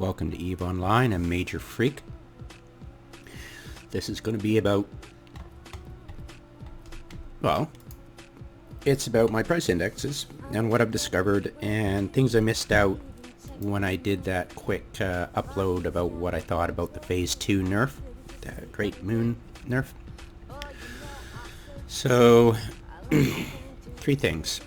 Welcome to EVE Online. I'm Major Freak. This is going to be about, well, it's about my price indexes and what I've discovered and things I missed out when I did that quick upload about what I thought about the Phase 2 nerf, the Great Moon nerf. So, three things.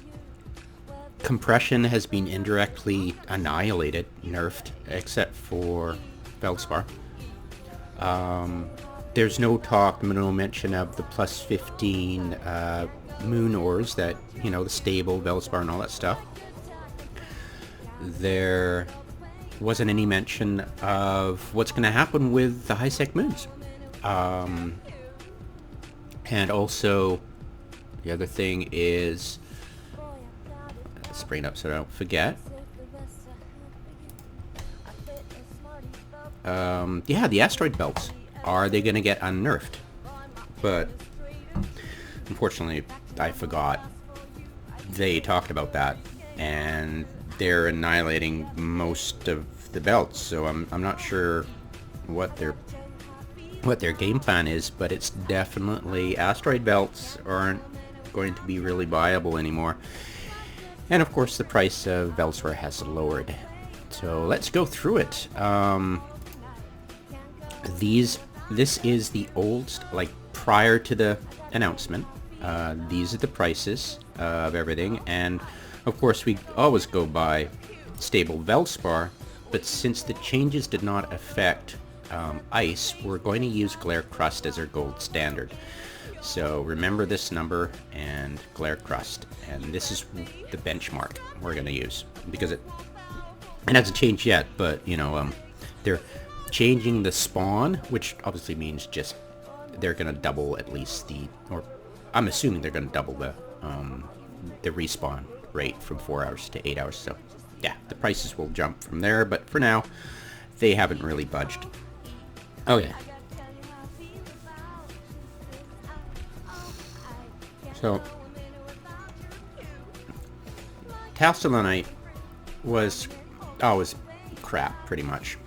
Compression has been indirectly annihilated, nerfed, except for Feldspar. There's no talk, no mention of the plus 15 moon ores that, you know, the stable, Feldspar and all that stuff. There wasn't any mention of what's going to happen with the high-sec moons. And also, the other thing is, let's bring it up so I don't forget. Yeah, the asteroid belts. Are they going to get unnerfed? But unfortunately, I forgot. They talked about that, and they're annihilating most of the belts. So I'm not sure what their game plan is, but it's definitely asteroid belts aren't going to be really viable anymore. And of course the price of Feldspar has lowered. So let's go through it. This is the old, like prior to the announcement. These are the prices of everything, and of course we always go by stable Feldspar, but since the changes did not affect ice, we're going to use glare crust as our gold standard. So remember this number and glare crust, and this is the benchmark we're going to use, because it hasn't changed yet, but you know, they're changing the spawn, which obviously means just they're going to double at least or I'm assuming they're going to double the respawn rate from 4 hours to 8 hours. So yeah, the prices will jump from there, but for now they haven't really budged. Oh yeah. So talassonite was always crap, pretty much.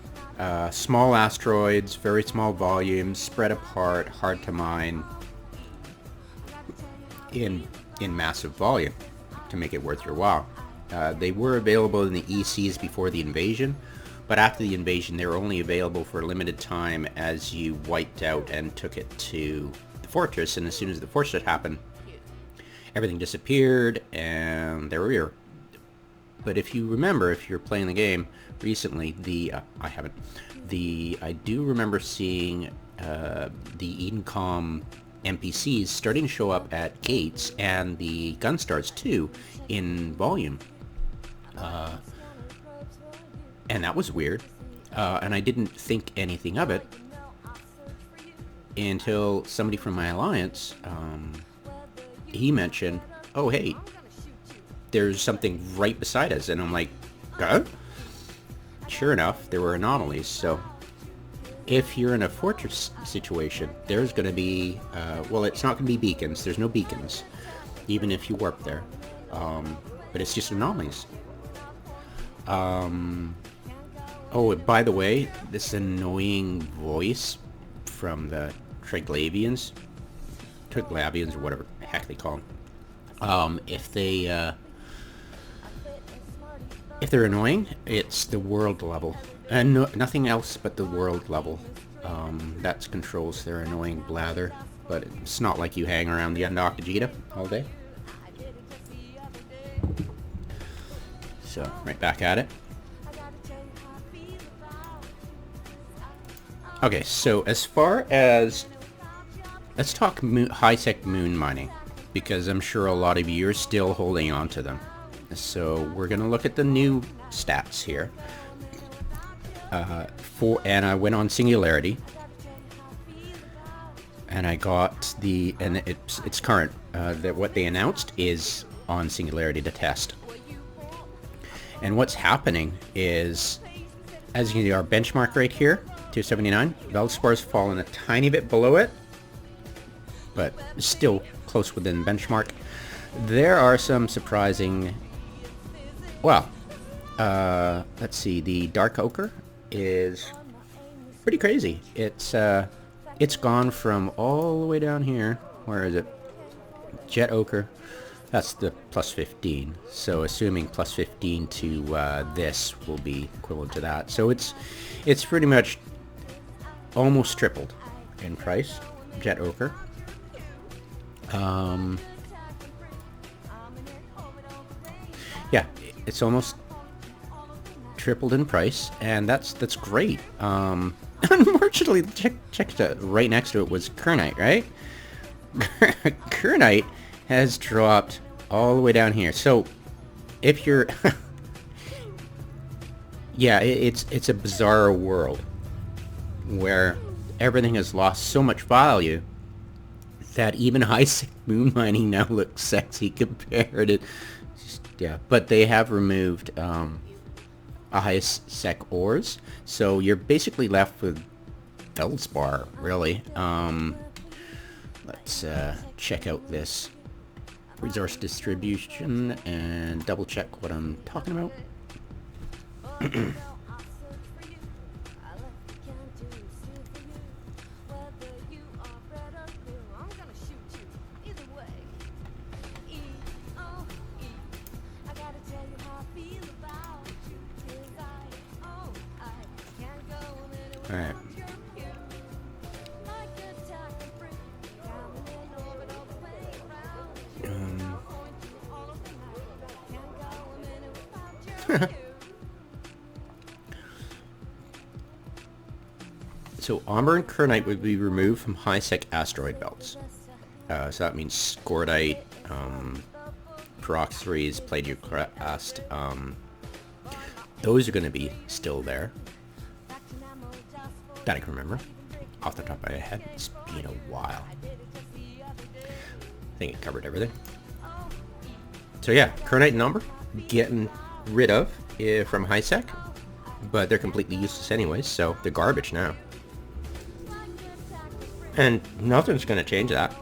Small asteroids, very small volumes, spread apart, hard to mine in massive volume to make it worth your while. They were available in the ECs before the invasion, but after the invasion they were only available for a limited time as you wiped out and took it to the fortress, and as soon as the fortress happened, everything disappeared and they were here. But if you remember, if you're playing the game recently, I do remember seeing the Edencom NPCs starting to show up at gates, and the Gunstars too, in volume. And that was weird. And I didn't think anything of it until somebody from my alliance, he mentioned, oh hey, there's something right beside us, and I'm like, huh? Sure enough, there were anomalies. So if you're in a fortress situation, there's going to be, well, it's not going to be beacons. There's no beacons, even if you warp there. But it's just anomalies. Oh, by the way, this annoying voice from the Triglavians, or whatever the heck they call them. If they're annoying, it's the world level, and nothing else but the world level. That controls their annoying blather, but it's not like you hang around the undocked jita all day. So, right back at it. Okay, so as far as, let's talk high-sec moon mining, because I'm sure a lot of you are still holding on to them. So we're going to look at the new stats here. And I went on Singularity, and I got and it's current. That what they announced is on Singularity to test. And what's happening is, as you can see, our benchmark right here, 279. Feldspar's fallen a tiny bit below it, but still close within benchmark. There are some surprising, well, let's see, the dark ochre is pretty crazy. It's gone from all the way down here. Where is it? Jet ochre. That's the plus 15. So assuming plus 15 to this will be equivalent to that. So it's pretty much almost tripled in price. Jet ochre. Yeah, it's almost tripled in price, and that's great. Unfortunately, check that right next to it was kernite, right? Kernite has dropped all the way down here. So if you're yeah, it's a bizarre world where everything has lost so much value that even high-sec moon mining now looks sexy compared to yeah, but they have removed high-sec ores, so you're basically left with feldspar, really. Let's check out this resource distribution and double check what I'm talking about. Alright. So omber and kernite would be removed from high-sec asteroid belts. So that means scordite, peroxides, plagioclast, those are going to be still there. That I can remember off the top of my head. It's been a while. I think it covered everything. So yeah, kernite and omber getting rid of from high-sec, but they're completely useless anyways, so they're garbage now. And nothing's going to change that.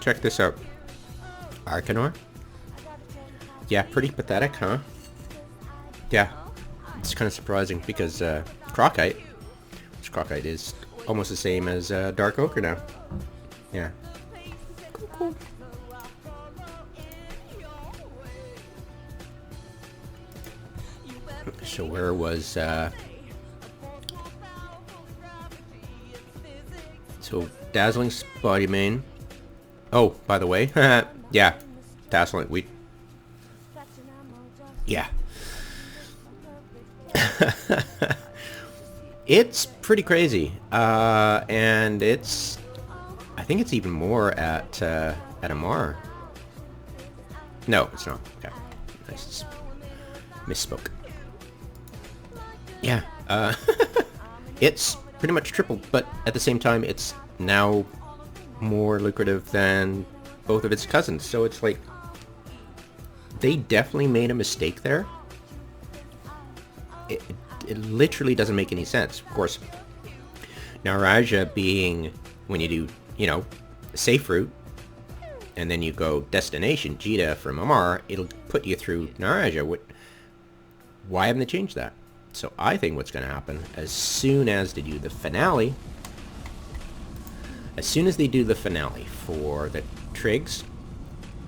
Check this out. Arkanor. Yeah, pretty pathetic, huh? Yeah, it's kind of surprising because crocite, which crocite is almost the same as dark ochre now. Yeah. Cool. So where was so dazzling spotty main? Oh, by the way, yeah, dazzling. Yeah. It's pretty crazy, and I think it's even more at Amar. No, it's not. Okay, I misspoke. Yeah, it's pretty much tripled, but at the same time, it's now more lucrative than both of its cousins. So it's like they definitely made a mistake there. It literally doesn't make any sense. Of course, Naraja being when you do, you know, safe route, and then you go destination Jita from Amar, it'll put you through Naraja. Why haven't they changed that? So I think what's going to happen as soon as they do the finale, for the trigs,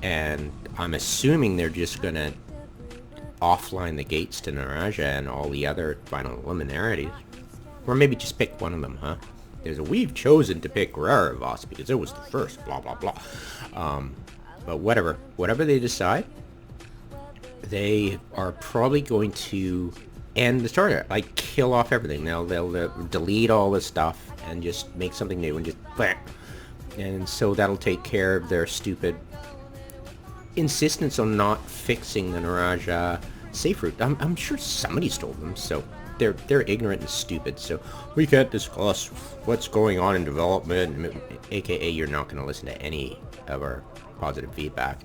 and I'm assuming they're just going to offline the gates to Naraja and all the other final luminarities. Or maybe just pick one of them, huh? We've chosen to pick Raravos because it was the first, blah, blah, blah. But whatever they decide, they are probably going to end the starter. Like, kill off everything. They'll delete all this stuff and just make something new and just bam. And so that'll take care of their stupid insistence on not fixing the Naraja safe route. I'm sure somebody stole them, so they're ignorant and stupid, so we can't discuss what's going on in development, aka you're not going to listen to any of our positive feedback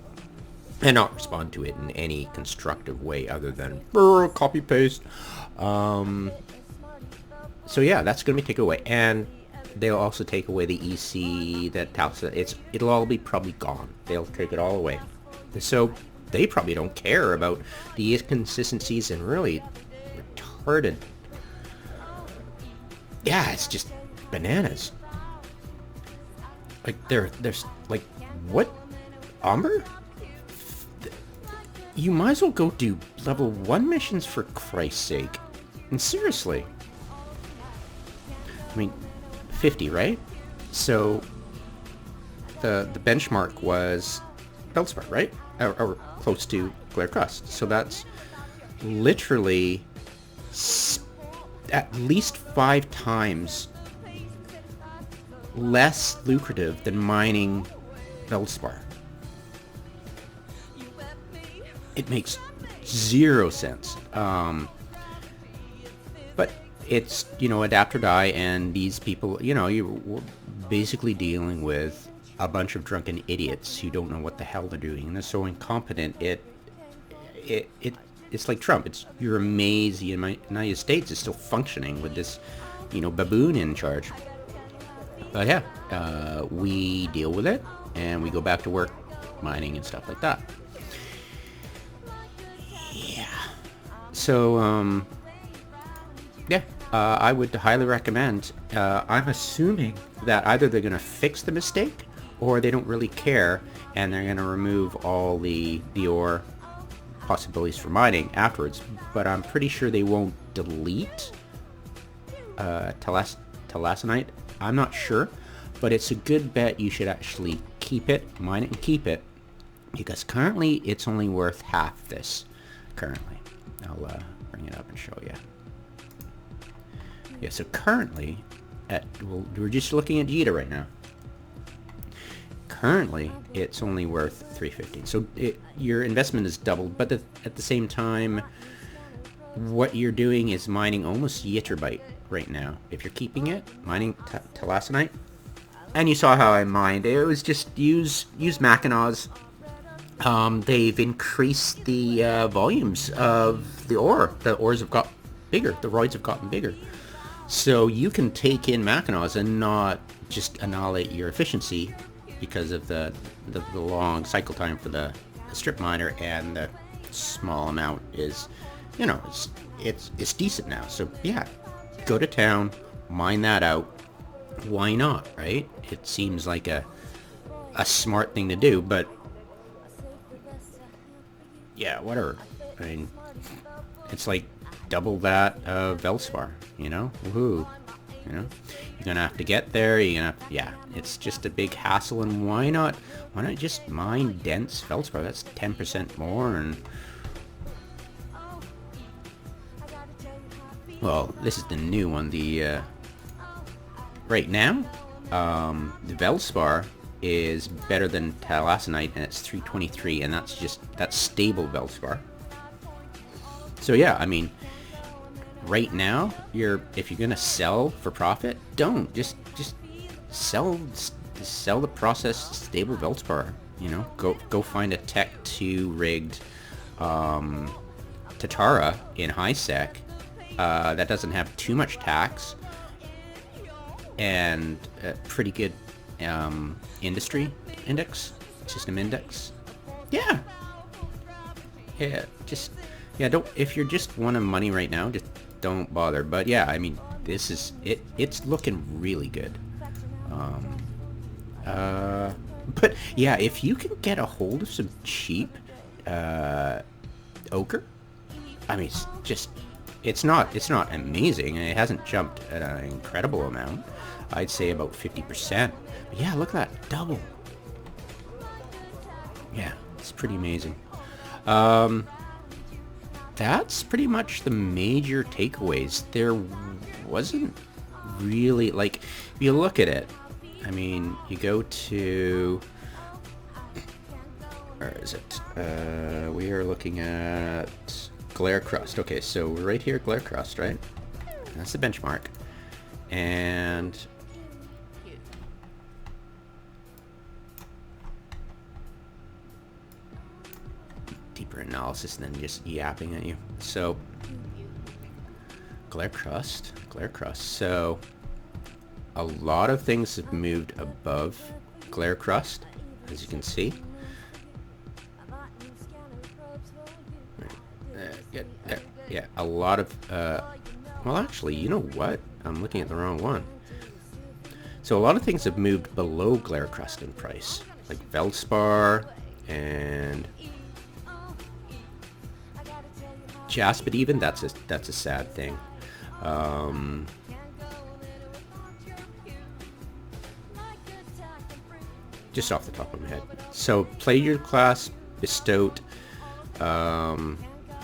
and not respond to it in any constructive way other than copy paste. So yeah, that's going to be taken away, and they'll also take away the EC that it'll all be probably gone. They'll take it all away. So they probably don't care about the inconsistencies and really retarded. Yeah, it's just bananas. Like there's like, what? Omber? You might as well go do level 1 missions for Christ's sake. And seriously. I mean, 50, right? So the benchmark was Feldspar, right? Or close to Glare Crust. So that's literally at least 5 times less lucrative than mining Feldspar. It makes 0 sense. But it's, you know, adapt or die, and these people, you know, you're basically dealing with a bunch of drunken idiots who don't know what the hell they're doing, and they're so incompetent. It's like Trump. You're amazed the United States is still functioning with this, you know, baboon in charge. But yeah, we deal with it, and we go back to work mining and stuff like that. Yeah. So, yeah, I would highly recommend. I'm assuming that either they're going to fix the mistake, or they don't really care, and they're going to remove all the ore possibilities for mining afterwards. But I'm pretty sure they won't delete talassonite. I'm not sure, but it's a good bet you should actually keep it, mine it and keep it, because currently it's only worth half this. Currently, I'll bring it up and show you. Yeah, so currently, we're just looking at jita right now. Currently, it's only worth 350. So your investment is doubled, but at the same time, what you're doing is mining almost ytterbyte right now. If you're keeping it, mining talassonite, and you saw how I mined. It was just use Mackinaws. They've increased the volumes of the ore. The ores have got bigger. The roids have gotten bigger. So you can take in Mackinaws and not just annihilate your efficiency because of the long cycle time for the strip miner, and the small amount is, you know, it's decent now. So yeah, go to town, mine that out. Why not, right? It seems like a smart thing to do, but yeah, whatever. I mean, it's like double that of Feldspar, you know? Woohoo. You know? You're gonna have to get there, yeah, it's just a big hassle, and why not just mine dense Feldspar? That's 10% more, and well, this is the new one. The right now, the Feldspar is better than talassonite, and it's 323, and that's stable Feldspar. So yeah, I mean, right now, if you're gonna sell for profit, don't just sell the processed stable Feldspar. You know, go find a Tech 2 rigged Tatara in high sec that doesn't have too much tax and a pretty good industry index, system index. Yeah, don't, if you're just wanting money right now, just don't bother. But yeah, I mean, this is it. It's looking really good. But yeah, if you can get a hold of some cheap ochre, I mean, it's not amazing, and it hasn't jumped at an incredible amount. I'd say about 50%. But yeah, look at that, double. Yeah, it's pretty amazing. That's pretty much the major takeaways. There wasn't really, like, if you look at it, I mean, you go to, where is it? We are looking at Glare Crust. Okay, so we're right here, Glare Crust, right? That's the benchmark. And deeper analysis than just yapping at you. So Glare Crust. So a lot of things have moved above Glare Crust, as you can see. Yeah, a lot of, well, actually, you know what? I'm looking at the wrong one. So a lot of things have moved below glare crust in price, like Veldspar and Jaspid. Even that's a sad thing. Just off the top of my head. So Player class bestowed.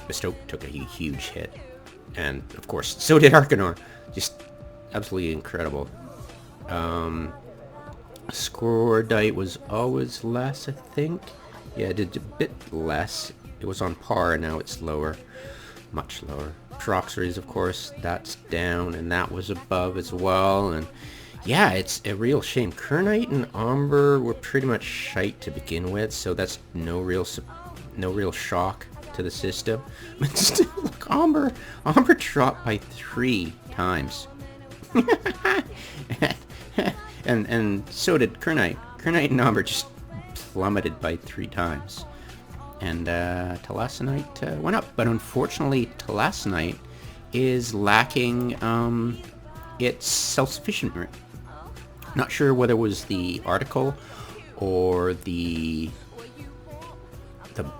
Bestowed took a huge hit, and of course so did Arkanor. Just absolutely incredible. Scordite was always less, I think. Yeah, it did a bit less. It was on par, and now it's lower, much lower. Proxeries, of course, that's down, and that was above as well. And yeah, it's a real shame. Kernite and omber were pretty much shite to begin with, so that's no real shock to the system. But still, look, omber dropped by 3 times. and so did kernite. Kernite and omber just plummeted by 3 times. And talassonite went up, but unfortunately talassonite is lacking its self-sufficient. Not sure whether it was the article or the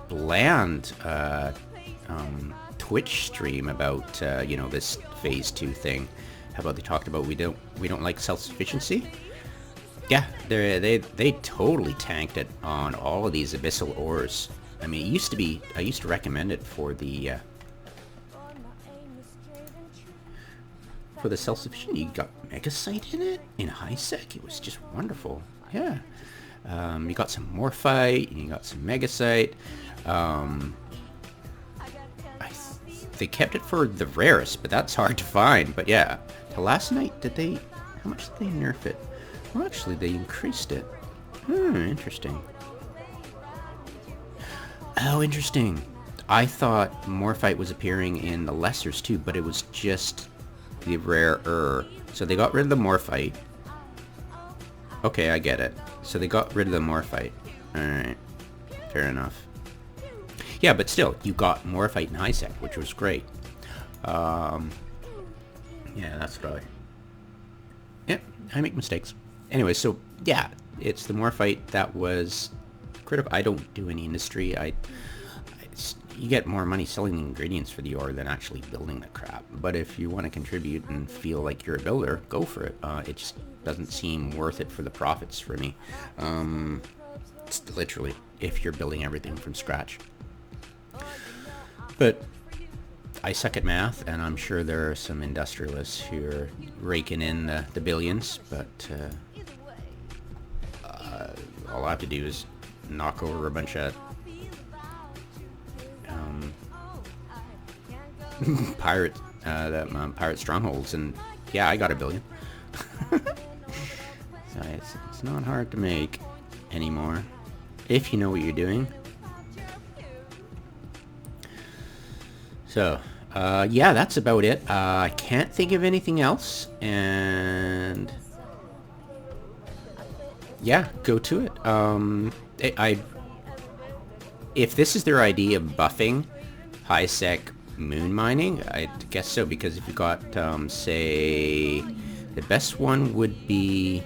bland Twitch stream about you know, this phase 2 thing. How about they talked about we don't like self-sufficiency? Yeah, they totally tanked it on all of these abyssal ores. I mean, it used to be, I used to recommend it for the self-sufficient. You got megasite in it in high sec. It was just wonderful. Yeah. You got some morphite, and you got some megasite. They kept it for the rarest, but that's hard to find. But yeah, talassonite, how much did they nerf it? Well, actually, they increased it. Interesting. Oh, interesting. I thought morphite was appearing in the lessers too, but it was just the rarer. So they got rid of the morphite. Okay, I get it. So they got rid of the morphite. Alright. Fair enough. Yeah, but still, you got morphite and high sec, which was great. Yeah, that's what yeah, I make mistakes. Anyway, so yeah, it's the morphite that was critical. I don't do any industry. You get more money selling the ingredients for the ore than actually building the crap. But if you want to contribute and feel like you're a builder, go for it. It just doesn't seem worth it for the profits for me. It's literally if you're building everything from scratch. But I suck at math, and I'm sure there are some industrialists who are raking in the billions, but all I have to do is knock over a bunch of pirate strongholds, and yeah, I got $1 billion. So it's not hard to make anymore if you know what you're doing. So yeah, that's about it. I can't think of anything else, and yeah, go to it. If this is their idea of buffing high sec moon mining, I guess so, because if you got say the best one would be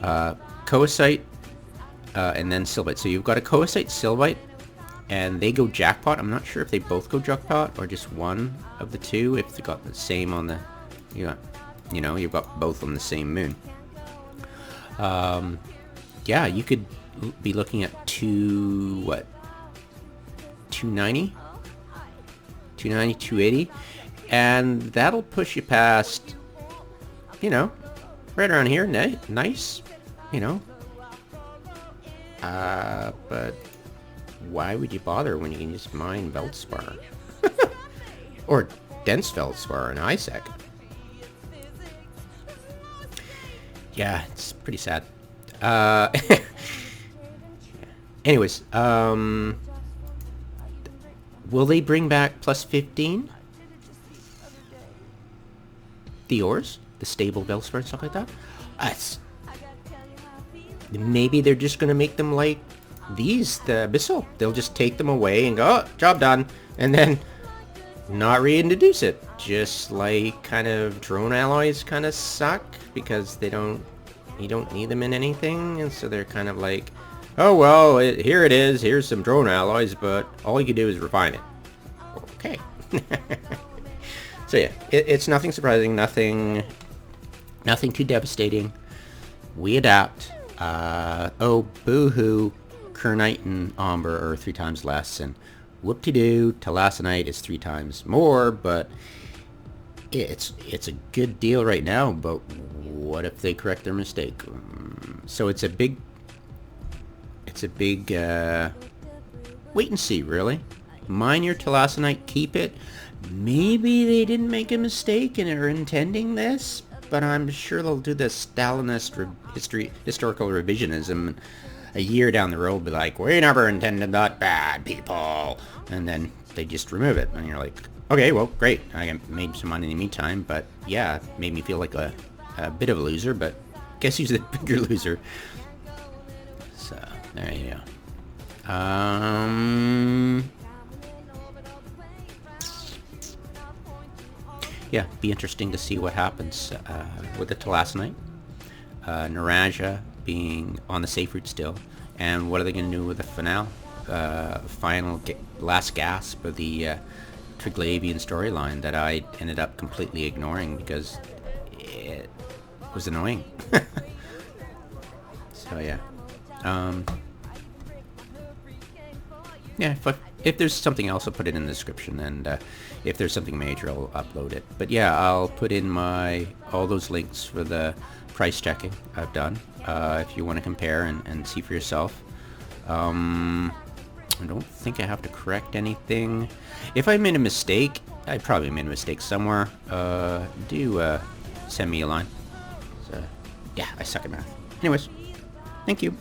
coesite and then sylvite. So you've got a coesite sylvite, and they go jackpot. I'm not sure if they both go jackpot or just one of the two. If they got the same on the, you know, you've got both on the same moon. Yeah, you could be looking at 290, 280, and that'll push you past, you know, right around here. Nice, you know. But why would you bother when you can just mine Veldspar? Or dense Veldspar and ISEC? Yeah, it's pretty sad. Anyways, will they bring back plus 15? The ores? The stable Veldspar and stuff like that? Maybe they're just gonna make them like the Abyssal, they'll just take them away and go, oh, job done, and then not reintroduce it. Just like kind of drone alloys kind of suck because you don't need them in anything, and so they're kind of like, oh well, here it is, here's some drone alloys, but all you can do is refine it. Okay. So yeah, it's nothing surprising, nothing too devastating. We adapt. Oh, boo-hoo, kernite and omber are 3 times less, and whoop-de-doo, talassonite is 3 times more, but it's a good deal right now, but what if they correct their mistake? So it's a big wait and see, really. Mine your talassonite, keep it. Maybe they didn't make a mistake and are intending this, but I'm sure they'll do the Stalinist historical revisionism a year down the road, be like, we never intended that, bad people, and then they just remove it, and you're like, okay, well, great, I made some money in the meantime, but yeah, it made me feel like a bit of a loser, but guess who's the bigger loser? So, there you go. Yeah, be interesting to see what happens with the talassonite. Naraja being on the safe route still, and what are they going to do with the final last gasp of the Triglavian storyline that I ended up completely ignoring because it was annoying. So yeah. Yeah, if there's something else, I'll put it in the description, and if there's something major, I'll upload it. But yeah, I'll put in all those links for the price checking I've done, if you want to compare and see for yourself. I don't think I have to correct anything. If I made a mistake, I probably made a mistake somewhere. Do send me a line. So, yeah, I suck at math. Anyways, thank you.